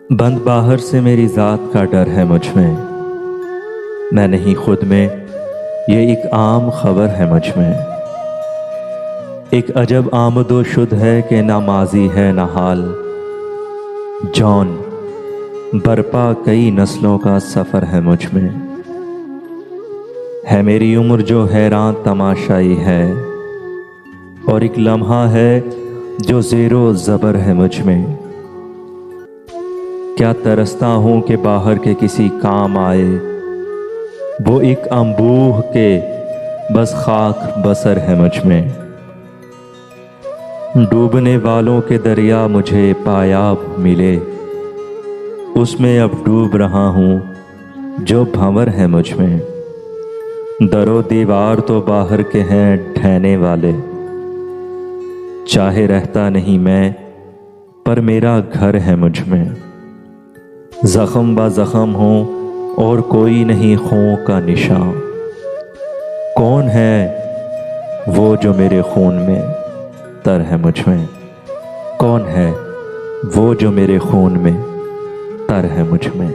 बंद बाहर से मेरी ज़ात का डर है मुझ में, मैं नहीं खुद में, ये एक आम खबर है मुझ में। एक अजब आमदो शुद है कि ना माजी है ना हाल, जौन बरपा कई नस्लों का सफ़र है मुझ में। है मेरी उम्र जो हैरान तमाशाई है, और एक लम्हा है जो ज़ेरो ज़बर है मुझ में। क्या तरसता हूँ कि बाहर के किसी काम आए, वो एक अंबूह के बस खाक बसर है मुझ में। डूबने वालों के दरिया मुझे पायाब मिले, उसमें अब डूब रहा हूँ जो भंवर है मुझ में। दरो दीवार तो बाहर के हैं ढहने वाले, चाहे रहता नहीं मैं पर मेरा घर है मुझ में। ज़ख्म ब ज़ख्म हूँ और कोई नहीं खून का निशान, कौन है वो जो मेरे खून में तर है मुझ में। कौन है वो जो मेरे खून में तर है मुझ में।